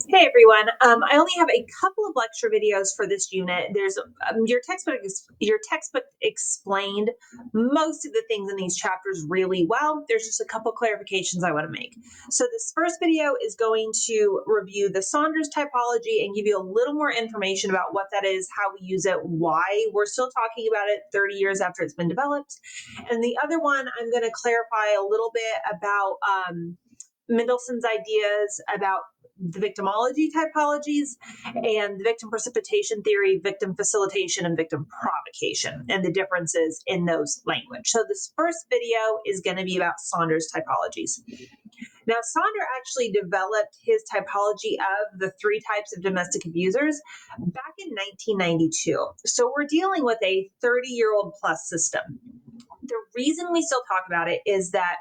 Hey everyone. I only have a couple of lecture videos for this unit. There's your textbook explained most of the things in these chapters really well. There's just a couple clarifications I want to make. So this first video is going to review the Saunders typology and give you a little more information about what that is, how we use it, why we're still talking about it 30 years after it's been developed. And the other one, I'm going to clarify a little bit about Mendelssohn's ideas about the victimology typologies and the victim precipitation theory, victim facilitation, and victim provocation, and the differences in those language. So this first video is going to be about Saunders typologies. Now, Saunder actually developed his typology of the three types of domestic abusers back in 1992. So we're dealing with a 30-year-old plus system. The reason we still talk about it is that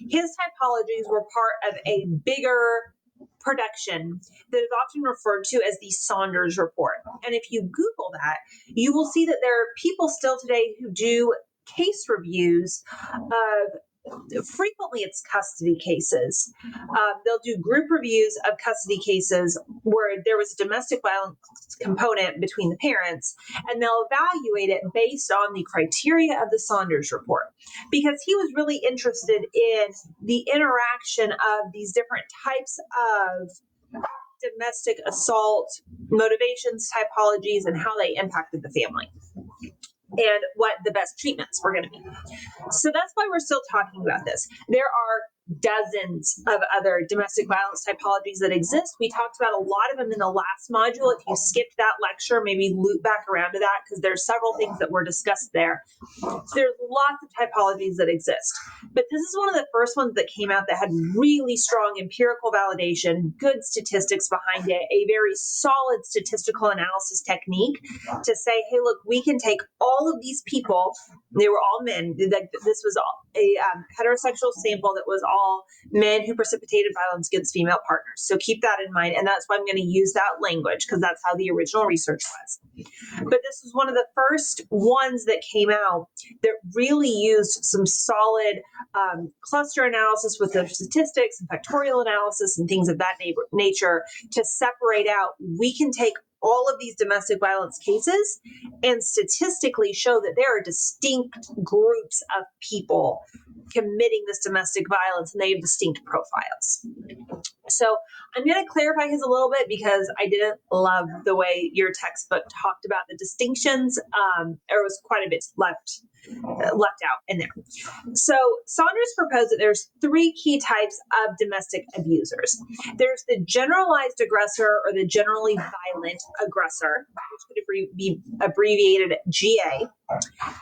his typologies were part of a bigger production that is often referred to as the Saunders report. And if you Google that, you will see that there are people still today who do case reviews of, frequently it's custody cases. They'll do group reviews of custody cases where there was a domestic violence component between the parents, and they'll evaluate it based on the criteria of the Saunders report, because he was really interested in the interaction of these different types of domestic assault motivations, typologies, and how they impacted the family and what the best treatments were going to be. So that's why we're still talking about this. There are dozens of other domestic violence typologies that exist. We talked about a lot of them in the last module. If you skipped that lecture, maybe loop back around to that, because there's several things that were discussed there. So there's lots of typologies that exist. But this is one of the first ones that came out that had really strong empirical validation, good statistics behind it, a very solid statistical analysis technique to say, hey, look, we can take all of these people, they were all men, this was all a heterosexual sample that was all men who precipitated violence against female partners. So keep that in mind. And that's why I'm going to use that language, because that's how the original research was. But this was one of the first ones that came out that really used some solid cluster analysis with the statistics and factorial analysis and things of that nature to separate out, we can take all of these domestic violence cases and statistically show that there are distinct groups of people committing this domestic violence, and they have distinct profiles. So I'm going to clarify his a little bit because I didn't love the way your textbook talked about the distinctions. There was quite a bit left out in there. So Saunders proposed that there's three key types of domestic abusers. There's the generalized aggressor, or the generally violent aggressor, which could be abbreviated GA.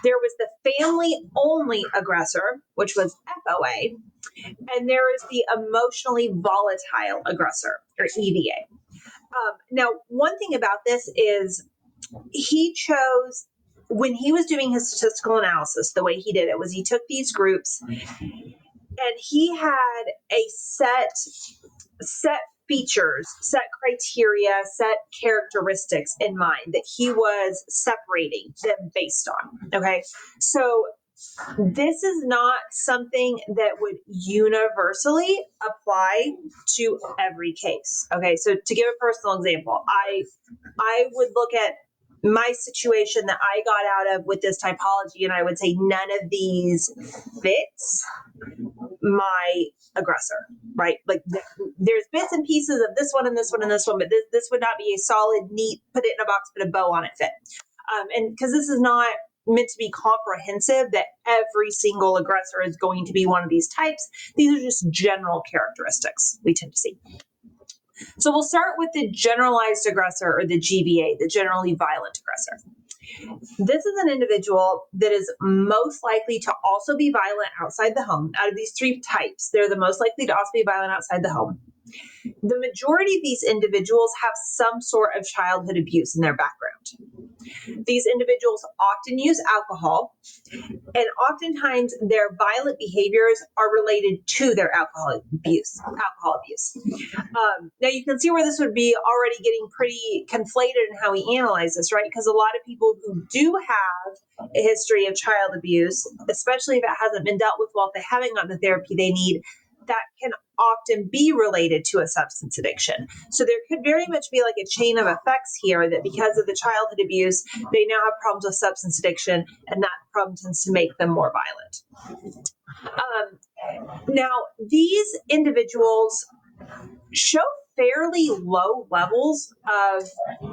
There was the family-only aggressor, which was FOA. And there is the emotionally volatile aggressor, or EVA. Now, one thing about this is he chose, when he was doing his statistical analysis, the way he did it was he took these groups and he had a set features, set criteria, set characteristics in mind that he was separating them based on. Okay. So this is not something that would universally apply to every case. Okay, so to give a personal example, I would look at my situation that I got out of with this typology, and I would say none of these fits my aggressor, right? Like there's bits and pieces of this one and this one and this one, but this would not be a solid, neat, put it in a box, put a bow on it fit. And because this is not meant to be comprehensive that every single aggressor is going to be one of these types. These are just general characteristics we tend to see. So we'll start with the generalized aggressor, or the GVA, the generally violent aggressor. This is an individual that is most likely to also be violent outside the home. Out of these three types, they're the most likely to also be violent outside the home. The majority of these individuals have some sort of childhood abuse in their background. These individuals often use alcohol, and oftentimes their violent behaviors are related to their alcohol abuse. Now you can see where this would be already getting pretty conflated in how we analyze this, right? Because a lot of people who do have a history of child abuse, especially if it hasn't been dealt with well, if they haven't gotten the therapy they need, that can often be related to a substance addiction. So there could very much be like a chain of effects here, that because of the childhood abuse, they now have problems with substance addiction, and that problem tends to make them more violent. Now, these individuals show fairly low levels of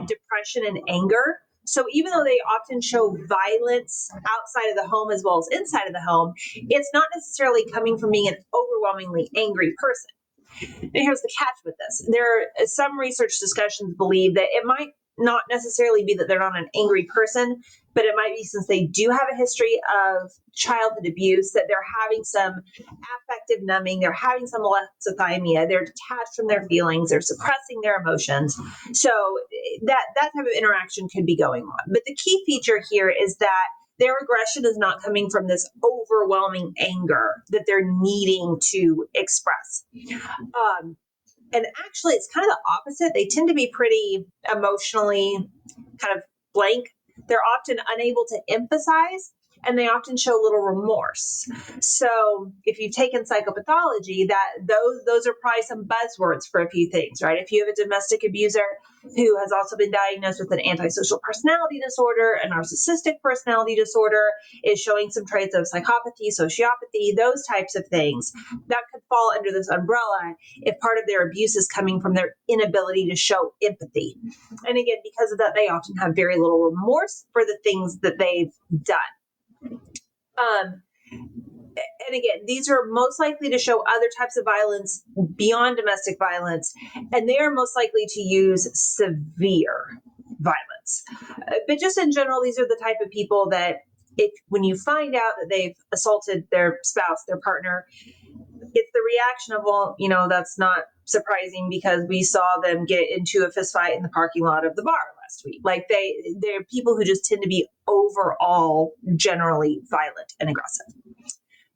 depression and anger. So even though they often show violence outside of the home as well as inside of the home, it's not necessarily coming from being an overwhelmingly angry person. And here's the catch with this. There are some research discussions believe that it might not necessarily be that they're not an angry person, but it might be, since they do have a history of childhood abuse, that they're having some affective numbing, they're having some alexithymia, they're detached from their feelings, they're suppressing their emotions. So that type of interaction could be going on. But the key feature here is that their aggression is not coming from this overwhelming anger that they're needing to express. And actually, it's kind of the opposite. They tend to be pretty emotionally kind of blank. They're often unable to emphasize, and they often show little remorse. So if you've taken psychopathology, that those are probably some buzzwords for a few things, right? If you have a domestic abuser who has also been diagnosed with an antisocial personality disorder, a narcissistic personality disorder, is showing some traits of psychopathy, sociopathy, those types of things, that could fall under this umbrella if part of their abuse is coming from their inability to show empathy. And again, because of that, they often have very little remorse for the things that they've done. And again, these are most likely to show other types of violence beyond domestic violence, and they are most likely to use severe violence. But just in general, these are the type of people that when you find out that they've assaulted their spouse, their partner, it's the reaction of, well, that's not surprising because we saw them get into a fist fight in the parking lot of the bar last week. Like they're people who just tend to be overall generally violent and aggressive.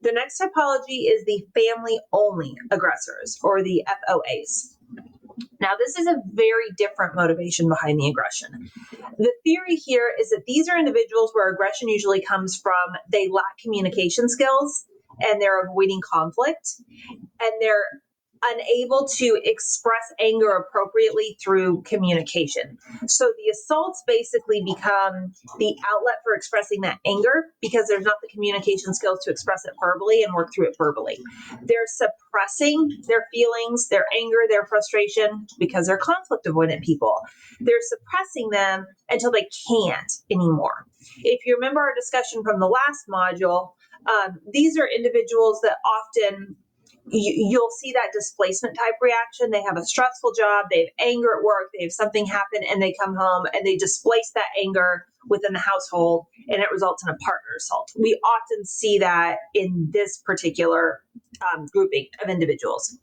The next typology is the family-only aggressors, or the FOAs. Now, this is a very different motivation behind the aggression. The theory here is that these are individuals where aggression usually comes from they lack communication skills and they're avoiding conflict, and they're unable to express anger appropriately through communication. So the assaults basically become the outlet for expressing that anger because there's not the communication skills to express it verbally and work through it verbally. They're suppressing their feelings, their anger, their frustration, because they're conflict avoidant people. They're suppressing them until they can't anymore. If you remember our discussion from the last module, these are individuals that often you'll see that displacement type reaction. They have a stressful job, they have anger at work, they have something happen, and they come home and they displace that anger within the household, and it results in a partner assault. We often see that in this particular grouping of individuals.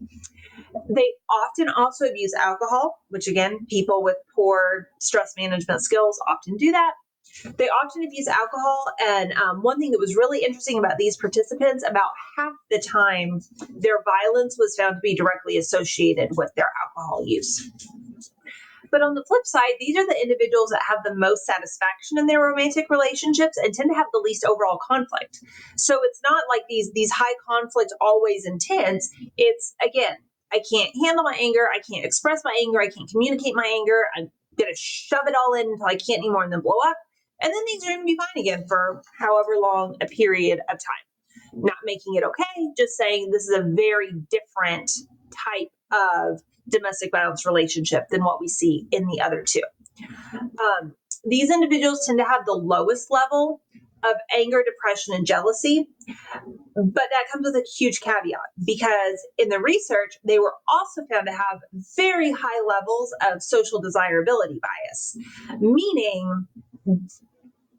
They often also abuse alcohol, which again, people with poor stress management skills often do that. They often abuse alcohol, and one thing that was really interesting about these participants, about half the time, their violence was found to be directly associated with their alcohol use. But on the flip side, these are the individuals that have the most satisfaction in their romantic relationships and tend to have the least overall conflict. So it's not like these high conflict, always intense. It's, again, I can't handle my anger, I can't express my anger, I can't communicate my anger, I'm going to shove it all in until I can't anymore and then blow up. And then things are going to be fine again for however long a period of time. Not making it okay, just saying this is a very different type of domestic violence relationship than what we see in the other two. These individuals tend to have the lowest level of anger, depression, and jealousy, but that comes with a huge caveat, because in the research, they were also found to have very high levels of social desirability bias, meaning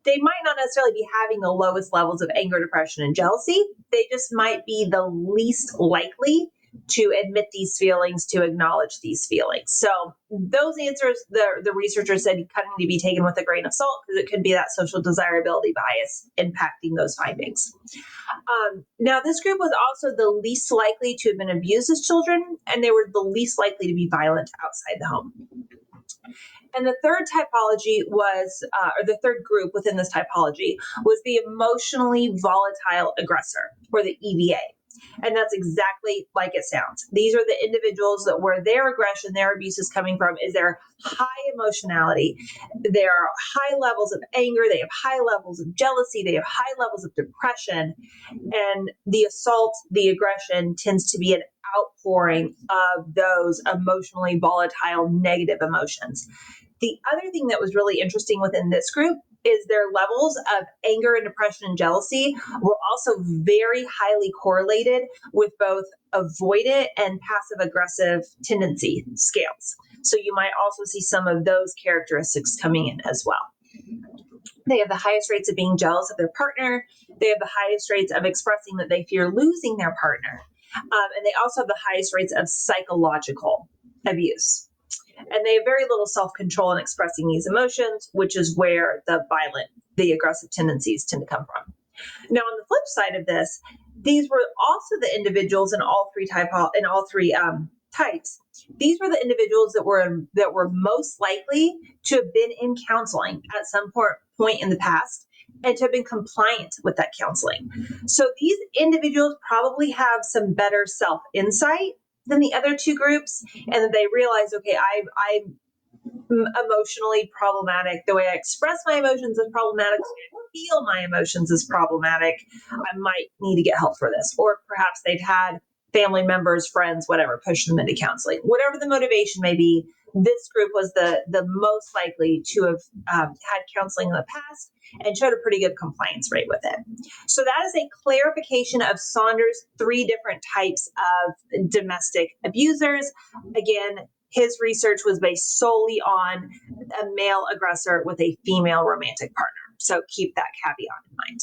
they might not necessarily be having the lowest levels of anger, depression, and jealousy. They just might be the least likely to admit these feelings, to acknowledge these feelings. So those answers, the researchers said, kind of need to be taken with a grain of salt, because it could be that social desirability bias impacting those findings. Now, this group was also the least likely to have been abused as children, and they were the least likely to be violent outside the home. And the third typology was, or the third group within this typology, was the emotionally volatile aggressor, or the EVA. And that's exactly like it sounds. These are the individuals that where their aggression, their abuse is coming from is their high emotionality. There are high levels of anger. They have high levels of jealousy. They have high levels of depression. And the assault, the aggression tends to be an outpouring of those emotionally volatile, negative emotions. The other thing that was really interesting within this group is their levels of anger and depression and jealousy were also very highly correlated with both avoidant and passive aggressive tendency scales. So you might also see some of those characteristics coming in as well. They have the highest rates of being jealous of their partner. They have the highest rates of expressing that they fear losing their partner. And they also have the highest rates of psychological abuse. And they have very little self-control in expressing these emotions, which is where the aggressive tendencies tend to come from. Now, on the flip side of this, these were also the individuals in all three types. These were the individuals that were most likely to have been in counseling at some point in the past and to have been compliant with that counseling. So these individuals probably have some better self-insight than the other two groups, and that they realize, okay, I'm emotionally problematic. The way I express my emotions is problematic. The way I feel my emotions is problematic. I might need to get help for this. Or perhaps they've had family members, friends, whatever, push them into counseling. Whatever the motivation may be, this group was the most likely to have had counseling in the past and showed a pretty good compliance rate with it. So that is a clarification of Saunders' three different types of domestic abusers. Again, his research was based solely on a male aggressor with a female romantic partner. So keep that caveat in mind.